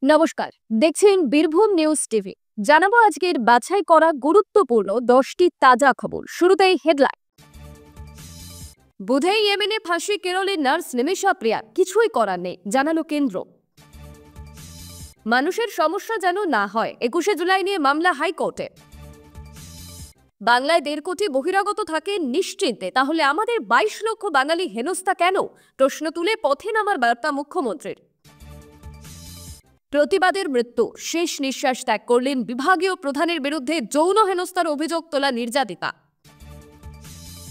নমস্কার, দেখছেন Birbhum news TV. জানাবো আজকের বাছাই করা গুরুত্বপূর্ণ 10টি তাজা খবর। শুরুতেই হেডলাইন। বুধেই ইয়েমেনে ফাঁসি কেরলের নার্স নিমিষা প্রিয়া, কিছুই করার নেই জানালো কেন্দ্র। মানুষের সমস্যা যেন না হয়, 21শে জুলাই নিয়ে মামলা হাইকোর্টে। বাংলায় 1.5 কোটি বহিরাগত থাকে নিশ্চিন্তে, তাহলে আমাদের 22 লক্ষ বাঙালি হেনস্থা কেন? প্রশ্ন তুলে পথে নামার বার্তা মুখ্যমন্ত্রীর। প্রতিবাদের মৃত্যু, শেষ নিঃশ্বাস ত্যাগ করলেন বিভাগীয় প্রধানের বিরুদ্ধে যৌন হেনস্থার অভিযোগ তোলা নির্যাতিতা।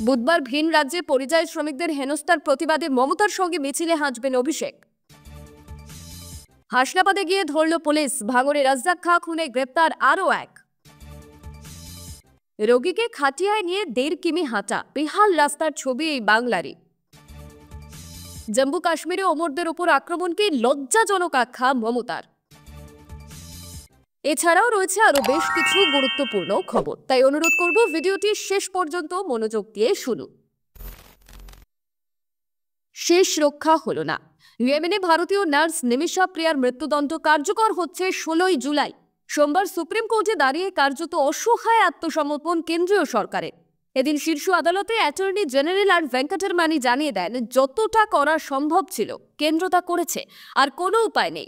বুধবার ভিন রাজ্যে পরিযায়ী শ্রমিকদের হেনস্থার প্রতিবাদে মমতার সঙ্গে মিছিলে হাঁটবেন অভিষেক। হাসনাবাদে গিয়ে ধরল পুলিশ, ভাঙড়ে রাজ্জাক খাঁ খুনে গ্রেপ্তার আরও এক। রোগীকে খাটিয়ায় নিয়ে 1.5 কিমি হাঁটা, বেহাল রাস্তার ছবি এই বাংলারই। জম্মু কাশ্মীরে ওমরদের উপর আক্রমণকে লজ্জাজনক আখ্যা মমতার। এছাড়াও রয়েছে আরো বেশ কিছু গুরুত্বপূর্ণ খবর, তাই অনুরোধ করব ভিডিওটি শেষ পর্যন্ত মনোযোগ দিয়ে শুনুন। শেষ রক্ষা হলো না, ইয়েমেনে ভারতীয় নার্স নিমিষা প্রিয়ার মৃত্যুদণ্ড কার্যকর হচ্ছে 16ই জুলাই। সোমবার সুপ্রিম কোর্টে দাঁড়িয়ে কার্যত অসহায় আত্মসমর্পণ কেন্দ্রীয় সরকারের। এদিন শীর্ষ আদালতে অ্যাটর্নি জেনারেল আর ভেঙ্কটরমানি জানিয়ে দেন, যতটা করা সম্ভব ছিল কেন্দ্র তা করেছে, আর কোনো উপায় নেই।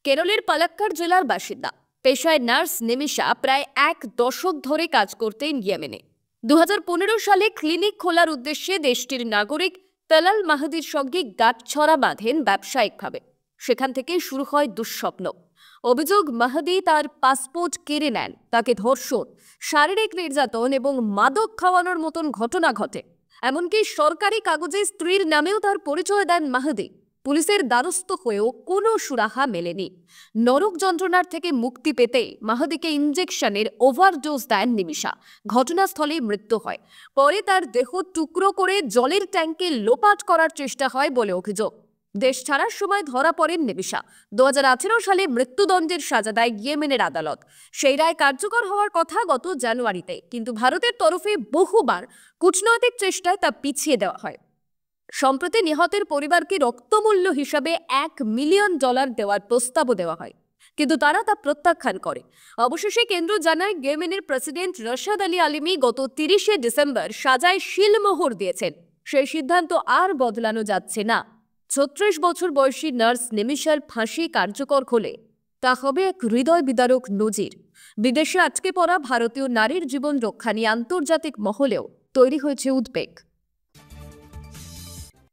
কেরলের পালাক্কাড় জেলার বাসিন্দা, পেশায় নার্স নিমিষা প্রায় 1 দশক ধরে কাজ করতেন ইয়েমেনে। 2015 সালে ক্লিনিক খোলার উদ্দেশ্যে দেশটির নাগরিক তালাল মাহদির সঙ্গে গাঁটছড়া বাঁধেন ব্যবসায়িকভাবে। সেখান থেকে শুরু হয় দুঃস্বপ্ন। অভিযোগ, মাহদি তার পাসপোর্ট কেড়ে নেন, তাকে ধর্ষণ, শারীরিক নির্যাতন এবং মাদক খাওয়ানোর মতন ঘটনা ঘটে। এমনকি সরকারি কাগজে স্ত্রীর নামেও তার পরিচয় দেন মাহদি। পুলিশের দ্বারস্থ হয়েও কোনো সুরাহা মেলেনি। নরক যন্ত্রণার থেকে মুক্তি পেতে মাহদিকে ইনজেকশনের ওভারডোজ দেন নিমিষা। ঘটনাস্থলেই মৃত্যু হয়। পরে তার দেহ টুকরো করে জলের ট্যাঙ্কে লোপাট করার চেষ্টা হয় বলে অভিযোগ। দেশ ছাড়ার সময় ধরা পড়েন নিমিষা। 2018 সালে মৃত্যুদণ্ডের সাজা দেয় ইয়েমেনের আদালত। সেই রায় কার্যকর হওয়ার কথা গত জানুয়ারিতে, কিন্তু ভারতের তরফে বহুবার কূটনৈতিক চেষ্টায় তা পিছিয়ে দেওয়া হয়। সম্প্রতি নিহতের পরিবারকে রক্তমূল্য হিসাবে $1 মিলিয়ন দেওয়ার প্রস্তাবও দেওয়া হয়, কিন্তু তারা তা প্রত্যাখ্যান করে। অবশেষে কেন্দ্র জানায়, ইয়েমেনের প্রেসিডেন্ট রশাদ আলী আলিমি গত 30শে ডিসেম্বর সাজায় শিলমোহর দিয়েছেন। সেই সিদ্ধান্ত আর বদলানো যাচ্ছে না। 36 বছর বয়সী নার্স নিমিষার ফাঁসি কার্যকর হলে তা হবে এক হৃদয় বিদারক নজির। বিদেশে আটকে পড়া ভারতীয় নারীর জীবন রক্ষা নিয়ে আন্তর্জাতিক মহলেও তৈরি হয়েছে উদ্বেগ।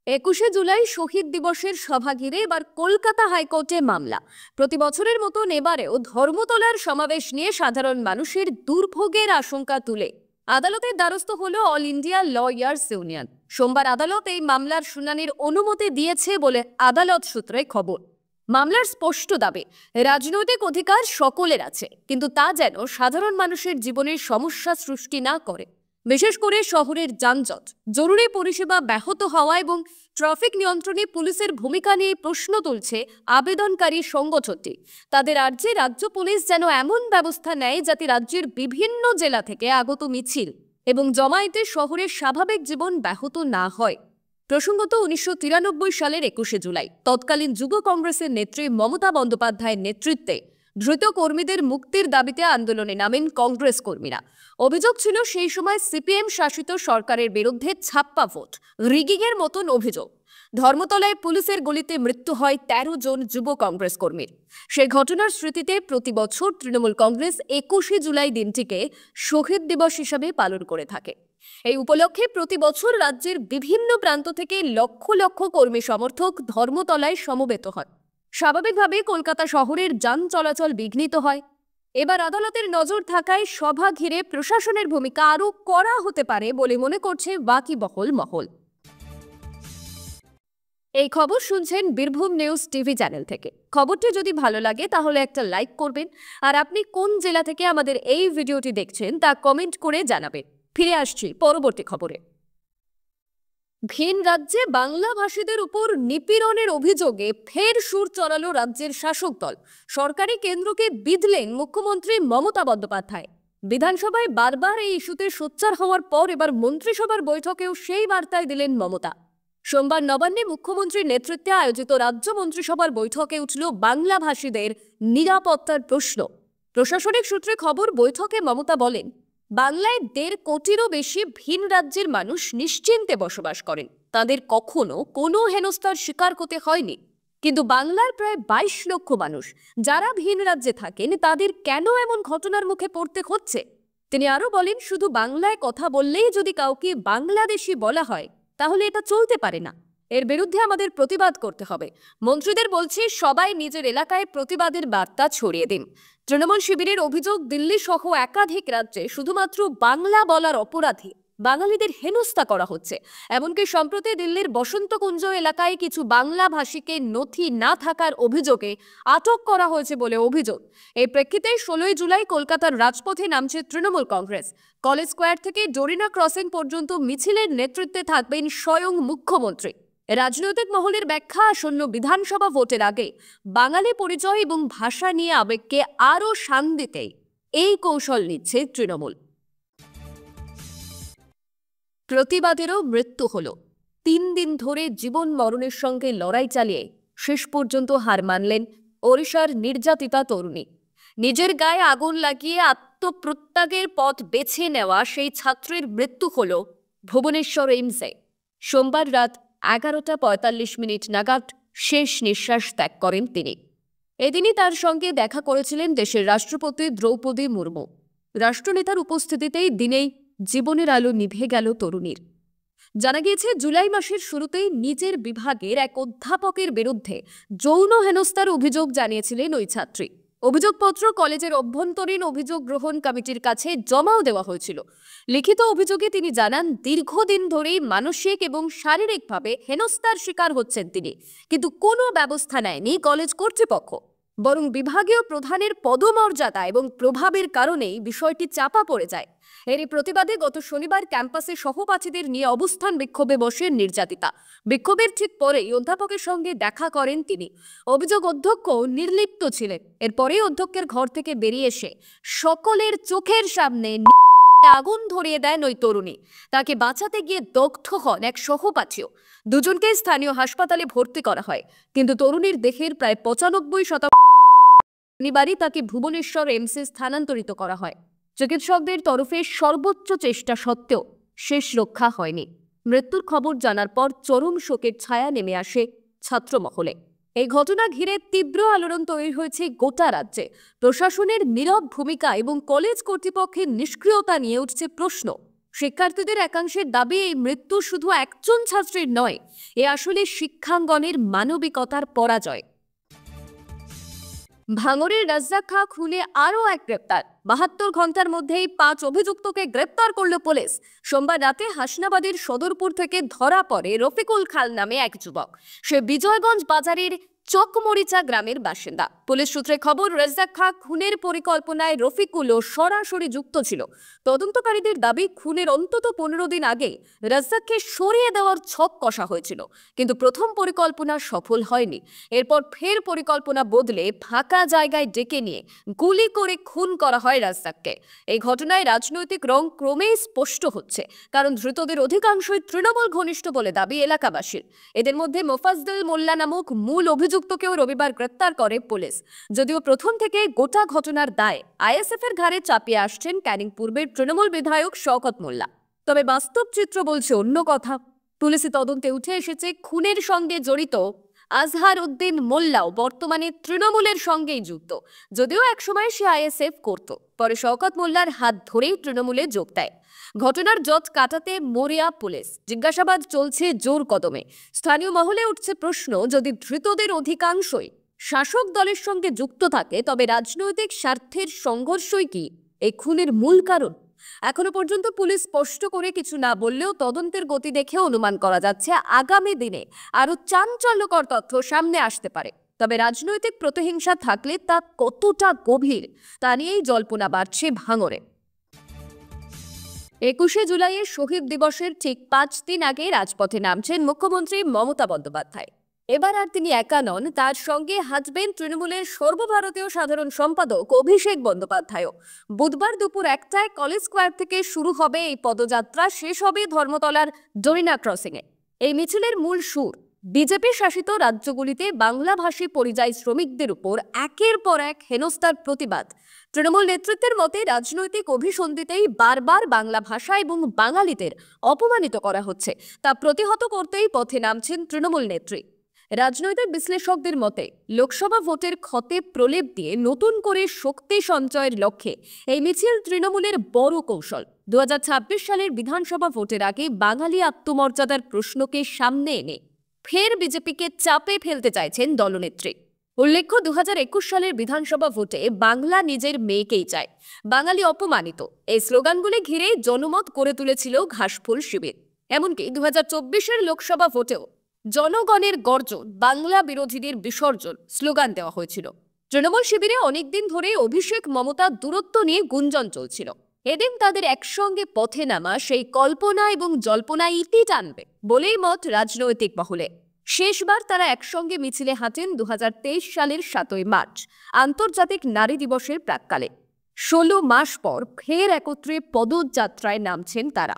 21শে জুলাই শহীদ দিবসের সভা ঘিরে এবার কলকাতা হাইকোর্টে মামলা। প্রতি বছরের মতন এবারেও ধর্মতলার সমাবেশ নিয়ে সাধারণ মানুষের দুর্ভোগের আশঙ্কা তুলে আদালতের দ্বারস্থ হল অল ইন্ডিয়া লয়ার্স ইউনিয়ন। সোমবার আদালত এই মামলার শুনানির অনুমতি দিয়েছে বলে আদালত সূত্রে খবর। মামলার স্পষ্ট দাবি, রাজনৈতিক অধিকার সকলের আছে, কিন্তু তা যেন সাধারণ মানুষের জীবনের সমস্যা সৃষ্টি না করে। বিশেষ করে শহরের যানজট, জরুরি পরিষেবা ব্যাহত হওয়া এবং ট্রাফিক নিয়ন্ত্রণে পুলিশের ভূমিকা নিয়ে প্রশ্ন তুলছে আবেদনকারী সংগঠনটি। তাদের আর্জি, রাজ্য পুলিশ যেন এমন ব্যবস্থা নেয় যাতে রাজ্যের বিভিন্ন জেলা থেকে আগত মিছিল এবং জমায়েতে শহরের স্বাভাবিক জীবন ব্যাহত না হয়। প্রসঙ্গত, 1993 সালের 21শে জুলাই তৎকালীন যুব কংগ্রেসের নেত্রী মমতা বন্দ্যোপাধ্যায়ের নেতৃত্বে ধৃত কর্মীদের মুক্তির দাবিতে আন্দোলনে নামেন কংগ্রেস কর্মীরা। অভিযোগ ছিল, সেই সময় সিপিএম শাসিত সরকারের বিরুদ্ধে ছাপ্পা ভোট, রিগিংয়ের মতন অভিযোগ। ধর্মতলায় পুলিশের গুলিতে মৃত্যু হয় 13 জন যুব কংগ্রেস কর্মীর। সেই ঘটনার স্মৃতিতে প্রতি বছর তৃণমূল কংগ্রেস 21শে জুলাই দিনটিকে শহীদ দিবস হিসাবে পালন করে থাকে। এই উপলক্ষে প্রতি বছর রাজ্যের বিভিন্ন প্রান্ত থেকে লক্ষ লক্ষ কর্মী সমর্থক ধর্মতলায় সমবেত হয়। স্বাভাবিকভাবে কলকাতা শহরের যান চলাচল বিঘ্নিত হয়। এবার আদালতের নজর থাকায় সভা ঘিরে প্রশাসনের ভূমিকা আরও কড়া হতে পারে বলে মনে করছে ওয়াকিবহল মহল। এই খবর শুনছেন বীরভূম নিউজ টিভি চ্যানেল থেকে। খবরটি যদি ভালো লাগে তাহলে একটা লাইক করবেন, আর আপনি কোন জেলা থেকে আমাদের এই ভিডিওটি দেখছেন তা কমেন্ট করে জানাবেন। ফিরে আসছি পরবর্তী খবরে। ভিন রাজ্যে বাংলাভাষীদের উপর নিপীড়নের অভিযোগে ফের সুর চড়ালো রাজ্যের শাসক দল। সরকারি কেন্দ্রকে বিঁধলেন মুখ্যমন্ত্রী মমতা বন্দ্যোপাধ্যায়। বিধানসভায় বারবার এই ইস্যুতে সোচ্চার হওয়ার পর এবার মন্ত্রিসভার বৈঠকেও সেই বার্তায় দিলেন মমতা। সোমবার নবান্নে মুখ্যমন্ত্রীর নেতৃত্বে আয়োজিত রাজ্য মন্ত্রিসভার বৈঠকে উঠল বাংলাভাষীদের নিরাপত্তার প্রশ্ন। প্রশাসনিক সূত্রে খবর, বৈঠকে মমতা বলেন, বাংলায় 1.5 কোটিরও বেশি ভিন রাজ্যের মানুষ নিশ্চিন্তে বসবাস করেন, তাদের কখনো কোনো হেনস্থার শিকার হতে হয়নি। কিন্তু বাংলার প্রায় 22 লক্ষ মানুষ যারা ভিন রাজ্যে থাকেন, তাদের কেন এমন ঘটনার মুখে পড়তে হচ্ছে? তিনি আরো বলেন, শুধু বাংলায় কথা বললেই যদি কাউকে বাংলাদেশি বলা হয়, তাহলে এটা চলতে পারে না। এর বিরুদ্ধে আমাদের প্রতিবাদ করতে হবে। মন্ত্রীদের বলছি, সবাই নিজের এলাকায় প্রতিবাদের বার্তা ছড়িয়ে দিন। তৃণমূল শিবিরের অভিযোগ, দিল্লি সহ একাধিক রাজ্যে শুধুমাত্র বাংলা বলার অপরাধে বাঙালিদের হেনস্থা করা হচ্ছে। এমনকি সম্প্রতি দিল্লির বসন্তকুঞ্জ এলাকায় কিছু বাংলা ভাষীকে নথি না থাকার অভিযোগে আটক করা হয়েছে বলে অভিযোগ। এই প্রেক্ষিতে 16 জুলাই কলকাতার রাজপথে নামছে তৃণমূল কংগ্রেস। কলেজ স্কোয়ার থেকে ডোরিনা ক্রসিং পর্যন্ত মিছিলের নেতৃত্বে থাকবেন স্বয়ং মুখ্যমন্ত্রী। রাজনৈতিক মহলের ব্যাখ্যা, আসন্ন বিধানসভা ভোটের আগে বাঙালি পরিচয় এবং ভাষা নিয়ে আবেগকে আরও শান দিতেই এই কৌশল নিচ্ছে তৃণমূল। প্রতিবাদেরও মৃত্যু হলো। 3 দিন ধরে জীবন মরণের সঙ্গে লড়াই চালিয়ে শেষ পর্যন্ত হার মানলেন ওড়িশার নির্যাতিতা তরুণী। নিজের গায়ে আগুন লাগিয়ে আত্মপ্রত্যাগের পথ বেছে নেওয়া সেই ছাত্রের মৃত্যু হল ভুবনেশ্বর এইমসে। সোমবার রাত 11:45 নাগাদ শেষ নিঃশ্বাস ত্যাগ করেন তিনি। এদিনই তার সঙ্গে দেখা করেছিলেন দেশের রাষ্ট্রপতি দ্রৌপদী মুর্মু। রাষ্ট্রনেতার উপস্থিতিতেই দিনেই জীবনের আলো নিভে গেল তরুণীর। জানা গিয়েছে, জুলাই মাসের শুরুতেই নিজের বিভাগের এক অধ্যাপকের বিরুদ্ধে যৌন হেনস্থার অভিযোগ জানিয়েছিলেন ওই ছাত্রী। অভিযোগপত্র কলেজের অভ্যন্তরীণ অভিযোগ গ্রহণ কমিটির কাছে জমাও দেওয়া হয়েছিল। লিখিত অভিযোগে তিনি জানান, দীর্ঘদিন ধরেই মানসিক এবং শারীরিকভাবে হেনস্থার শিকার হচ্ছেন তিনি, কিন্তু কোনো ব্যবস্থা নেয়নি কলেজ কর্তৃপক্ষ। বরং বিভাগীয় প্রধানের পদমর্যাদা এবং প্রভাবের কারণেই বিষয়টি চাপা পড়ে যায়। এরই প্রতিবাদে গত শনিবার ক্যাম্পাসে সহপাঠীদের নিয়ে অবস্থান বিক্ষোভে বসেন নির্যাতিতা। বিক্ষোভের ঠিক পরেই অধ্যাপকের সঙ্গে দেখা করেন তিনি। অভিযোগ, অধ্যক্ষ নির্লিপ্ত ছিলেন। এরপরেই অধ্যক্ষের ঘর থেকে বেরিয়ে এসে সকলের চোখের সামনে আগুন ধরিয়ে দেন ওই তরুণী। তাকে বাঁচাতে গিয়ে দগ্ধ হন এক সহপাঠীও। দুজনকে স্থানীয় হাসপাতালে ভর্তি করা হয়, কিন্তু তরুণীর দেহের প্রায় 95% শনিবারই তাকে ভুবনেশ্বর এইমসে স্থানান্তরিত করা হয়। চিকিৎসকদের তরফে সর্বোচ্চ চেষ্টা সত্ত্বেও শেষ রক্ষা হয়নি। মৃত্যুর খবর জানার পর চরম শোকের ছায়া নেমে আসে ছাত্র মহলে। এই ঘটনা ঘিরে তীব্র আলোড়ন তৈরি হয়েছে গোটা রাজ্যে। প্রশাসনের নীরব ভূমিকা এবং কলেজ কর্তৃপক্ষের নিষ্ক্রিয়তা নিয়ে উঠছে প্রশ্ন। শিক্ষার্থীদের একাংশের দাবি, এই মৃত্যু শুধু একজন ছাত্রীর নয়, এ আসলে শিক্ষাঙ্গনের মানবিকতার পরাজয়। ভাঙড়ের রাজ্জাক খাঁ খুনে আরও এক গ্রেপ্তার। 72 ঘন্টার মধ্যেই 5 অভিযুক্তকে গ্রেপ্তার করল পুলিশ। সোমবার রাতে হাসনাবাদের সদরপুর থেকে ধরা পড়ে রফিকুল খান নামে এক যুবক। সে বিজয়গঞ্জ বাজারের চকমরিচা গ্রামের বাসিন্দা। পুলিশ সূত্রে খবর, রাজ্জাক খাঁ খুনের পরিকল্পনায় রফিকুলও সরাসরি যুক্ত ছিল। তদন্তকারীদের দাবি, খুনের অন্তত 15 দিন আগে রাজ্জাককে সরিয়ে দেওয়ার ছক কষা হয়েছিল, কিন্তু প্রথম পরিকল্পনা সফল হয়নি। এরপর ফের পরিকল্পনা বদলে ফাঁকা জায়গায় ডেকে নিয়ে গুলি করে খুন করা হয় রাজ্জাককে। এই ঘটনায় রাজনৈতিক রং ক্রমেই স্পষ্ট হচ্ছে, কারণ ধৃতদের অধিকাংশই তৃণমূল ঘনিষ্ঠ বলে দাবি এলাকাবাসীর। এদের মধ্যে মোফাজ্জল মোল্লা নামক মূল অভিযুক্তকেও রবিবার গ্রেপ্তার করে পুলিশ। যদিও প্রথম থেকে গোটা ঘটনার দায় আইএসএফ এর ঘাড়ে চাপিয়ে আসছেন ক্যানিং পূর্বের তৃণমূল বিধায়ক শওকত মোল্লা। তবে বাস্তব চিত্র বলছে অন্য কথা। পুলিশি তদন্তে উঠে এসেছে, খুনের সঙ্গে জড়িত আজহার উদ্দিন মোল্লাও বর্তমানে তৃণমূলের সঙ্গেই যুক্ত। যদিও একসময় সে আইএসএফ করত, পরে শওকত মোল্লার হাত ধরেই তৃণমূলে যোগ দেয়। ঘটনার জট কাটাতে মরিয়া পুলিশ। জিজ্ঞাসাবাদ চলছে জোর কদমে। স্থানীয় মহলে উঠছে প্রশ্ন, যদি ধৃতদের অধিকাংশই শাসক দলের সঙ্গে যুক্ত থাকে, তবে রাজনৈতিক স্বার্থের সংঘর্ষই কি এই খুনের মূল কারণ? এখনো পর্যন্ত পুলিশ স্পষ্ট করে কিছু না বললেও তদন্তের গতি দেখে অনুমান করা যাচ্ছে, আগামী দিনে আরো চাঞ্চল্যকর তথ্য সামনে আসতে পারে। তবে রাজনৈতিক প্রতিহিংসা থাকলে তা কতটা গভীর, তা নিয়েই জল্পনা বাড়ছে ভাঙড়ে। 21শে জুলাইয়ের শহীদ দিবসের ঠিক 5 দিন আগে রাজপথে নামছেন মুখ্যমন্ত্রী মমতা বন্দ্যোপাধ্যায়। এবার আর তিনি একা নন, তার সঙ্গে হাঁটবেন তৃণমূলের সর্বভারতীয় সাধারণ সম্পাদক অভিষেক বন্দ্যোপাধ্যায়ও। বুধবার দুপুর 1টায় কলেজ স্কোয়ার থেকে শুরু হবে এই পদযাত্রা, শেষ হবে ধর্মতলার ডোরিনা ক্রসিংয়ে। এই মিছিলের মূল সুর বিজেপি শাসিত রাজ্যগুলিতে বাংলাভাষী পরিযায়ী শ্রমিকদের উপর একের পর এক হেনস্থার প্রতিবাদ। তৃণমূল নেতৃত্বের মতে রাজনৈতিক অভিসন্ধিতেই বারবার বাংলা ভাষা এবং বাঙালিদের অপমানিত করা হচ্ছে, তা প্রতিহত করতেই পথে নামছেন তৃণমূল নেত্রী। রাজনৈতিক বিশ্লেষকদের মতে লোকসভা ভোটের ক্ষতে প্রলেপ দিয়ে নতুন করে শক্তি সঞ্চয়ের লক্ষ্যে এই মিছিল তৃণমূলের বড় কৌশল। 2026 সালের বিধানসভা ভোটের আগে বাঙালি আত্মমর্যাদার প্রশ্নকে সামনে এনে ফের বিজেপিকে চাপে ফেলতে চাইছেন দলনেত্রী। উল্লেখ্য, 2021 সালের বিধানসভা ভোটে বাংলা নিজের মেয়েকেই চায়, বাঙালি অপমানিত, এই স্লোগানগুলি ঘিরে জনমত গড়ে তুলেছিল ঘাসফুল শিবির। এমনকি 2024-এর লোকসভা ভোটেও জনগণের গর্জন, বাংলা বিরোধীদের বিসর্জন স্লোগান দেওয়া হয়েছিল। তৃণমূল শিবিরে অনেকদিন ধরে অভিষেক মমতা দূরত্ব নিয়ে গুঞ্জন চলছিল। এদিন তাদের একসঙ্গে পথে নামা সেই কল্পনা এবং জল্পনা ইতি টানবে বলেই মত রাজনৈতিক মহলে। শেষবার তারা একসঙ্গে মিছিলে হাঁটেন 2023 সালের 7ই মার্চ আন্তর্জাতিক নারী দিবসের প্রাক্কালে। 16 মাস পর ফের একত্রে পদযাত্রায় নামছেন তারা।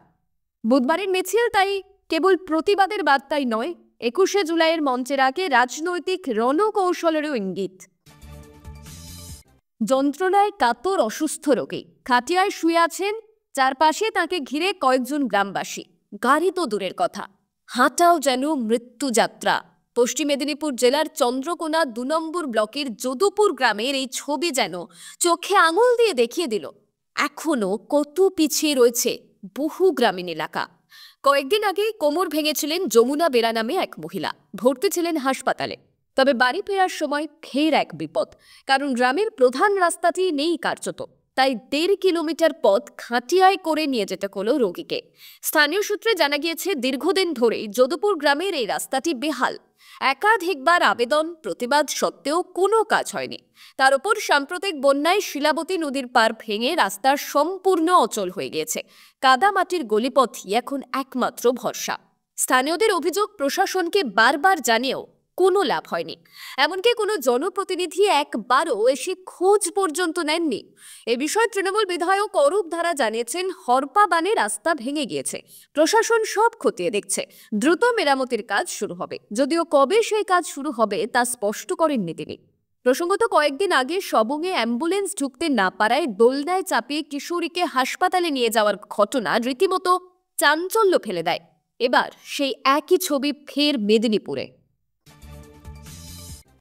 বুধবারের মিছিল তাই কেবল প্রতিবাদের বার্তাই নয়, 21শে জুলাইয়ের মঞ্চের আগে রাজনৈতিক রণকৌশলেরও ইঙ্গিত। যন্ত্রণায় কাতর অসুস্থ রোগী খাটিয়ায় শুয়ে আছেন, চারপাশে তাকে ঘিরে কয়েকজন গ্রামবাসী। গাড়ি তো দূরের কথা, হাঁটাও যেন মৃত্যুযাত্রা। পশ্চিম মেদিনীপুর জেলার চন্দ্রকোনা 2 নম্বর ব্লকের যদুপুর গ্রামের এই ছবি যেন চোখে আঙুল দিয়ে দেখিয়ে দিল এখনো কত পিছিয়ে রয়েছে বহু গ্রামীণ এলাকা। কয়েকদিন আগে কোমর ভেঙেছিলেন যমুনা বেরা নামে এক মহিলা, ভর্তি ছিলেন হাসপাতালে। তবে বাড়ি ফেরার সময় ফের এক বিপদ, কারণ গ্রামের প্রধান রাস্তাটি নেই কার্যত। তাই 1.5 কিলোমিটার পথ খাটিয়ায় করে নিয়ে যেতে হলো রোগীকে। স্থানীয় সূত্রে জানা গিয়েছে, দীর্ঘদিন ধরেই যদুপুর গ্রামের এই রাস্তাটি বেহাল। একাধিকবার আবেদন প্রতিবাদ সত্ত্বেও কোনো কাজ হয়নি। তার উপর সাম্প্রতিক বন্যায় শিলাবতী নদীর পার ভেঙে রাস্তা সম্পূর্ণ অচল হয়ে গিয়েছে। কাদামাটির গলিপথই এখন একমাত্র ভরসা। স্থানীয়দের অভিযোগ, প্রশাসনকে বারবার জানিয়েও কোনো লাভ হয়নি। এমনকি কোনো জনপ্রতিনিধি একবারও এসে খোঁজ পর্যন্ত নেননি। এ বিষয়ে তৃণমূল বিধায়ক অরূপ ধারা জানিয়েছেন, হরপা বানে রাস্তা ভেঙে গিয়েছে, প্রশাসন সব খতিয়ে দেখছে, দ্রুত মেরামতির কাজ শুরু হবে। যদিও কবে সেই কাজ শুরু হবে তা স্পষ্ট করেননি তিনি। প্রসঙ্গত, কয়েকদিন আগে সবংয়ে অ্যাম্বুলেন্স ঢুকতে না পারায় দোলনায় চাপিয়ে কিশোরীকে হাসপাতালে নিয়ে যাওয়ার ঘটনা রীতিমতো চাঞ্চল্য ফেলে দেয়। এবার সেই একই ছবি ফের মেদিনীপুরে।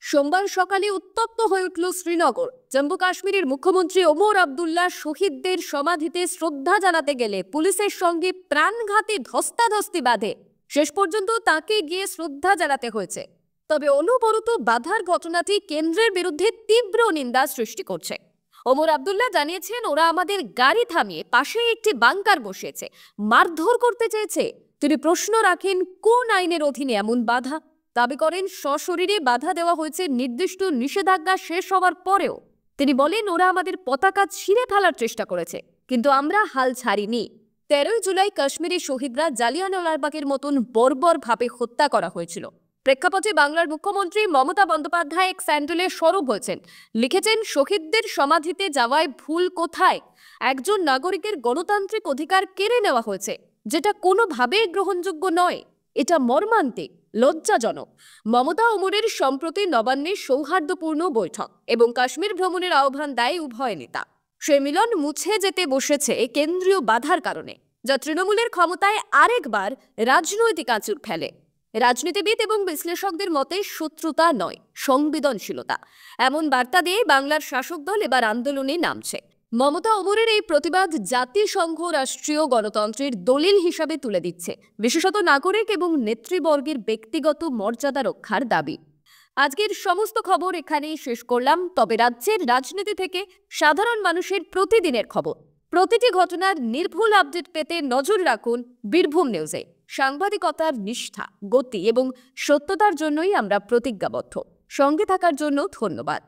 সোমবার সকালে উত্তপ্ত হয়ে উঠল শ্রীনগর। জম্মু কাশ্মীরের মুখ্যমন্ত্রী ওমর আবদুল্লাহ শহীদদের সমাধিতে শ্রদ্ধা জানাতে গেলে পুলিশের সঙ্গে প্রাণঘাতী ধস্তাধস্তি বাঁধে। শেষ পর্যন্ত তাকে গিয়ে শ্রদ্ধা জানাতে হয়েছে। তবে অনবরত বাধার ঘটনাটি কেন্দ্রের বিরুদ্ধে তীব্র নিন্দা সৃষ্টি করছে। ওমর আবদুল্লাহ জানিয়েছেন, ওরা আমাদের গাড়ি থামিয়ে পাশে একটি বাংকার বসিয়েছে, মারধর করতে চেয়েছে। তিনি প্রশ্ন রাখেন, কোন আইনের অধীনে এমন বাধা? দাবি করেন, সশরীরে বাধা দেওয়া হয়েছে নির্দিষ্ট নিষেধাজ্ঞা শেষ হওয়ার পরেও। তিনি বলেন, ওরা আমাদের পতাকা ছিঁড়ে ফেলার চেষ্টা করেছে, কিন্তু আমরা হাল ছাড়িনি। 13ই জুলাই কাশ্মীরি শহীদরা জালিয়ানওয়ালাবাগের মতন বর্বরভাবে হত্যা করা হয়েছিল। প্রেক্ষাপটে বাংলার মুখ্যমন্ত্রী মমতা বন্দ্যোপাধ্যায় এক স্যান্ডেলে সরব হয়েছেন। লিখেছেন, শহীদদের সমাধিতে যাওয়ায় ভুল কোথায়? একজন নাগরিকের গণতান্ত্রিক অধিকার কেড়ে নেওয়া হয়েছে, যেটা কোনোভাবেই গ্রহণযোগ্য নয়। এটা মর্মান্তিক, লজ্জাজনক। মমতা ওমরের সম্প্রতি নবান্নে সৌহার্দ্যপূর্ণ বৈঠক এবং কাশ্মীর ভ্রমণের আহ্বান দেয় উভয় নেতা। সে মিলন মুছে যেতে বসেছে কেন্দ্রীয় বাধার কারণে, যা তৃণমূলের ক্ষমতায় আরেকবার রাজনৈতিক আঁচড় ফেলে। রাজনীতিবিদ এবং বিশ্লেষকদের মতে শত্রুতা নয়, সংবেদনশীলতা, এমন বার্তা দিয়ে বাংলার শাসক দল এবার আন্দোলনে নামছে। মমতা ওমরের এই প্রতিবাদ জাতিসংঘ রাষ্ট্রীয় গণতন্ত্রের দলিল হিসাবে তুলে দিচ্ছে, বিশেষত নাগরিক এবং নেতৃবর্গের ব্যক্তিগত মর্যাদা রক্ষার দাবি। আজকের সমস্ত খবর এখানেই শেষ করলাম। তবে রাজ্যের রাজনীতি থেকে সাধারণ মানুষের প্রতিদিনের খবর, প্রতিটি ঘটনার নির্ভুল আপডেট পেতে নজর রাখুন বীরভূম নিউজে। সাংবাদিকতার নিষ্ঠা, গতি এবং সত্যতার জন্যই আমরা প্রতিজ্ঞাবদ্ধ। সঙ্গে থাকার জন্য ধন্যবাদ।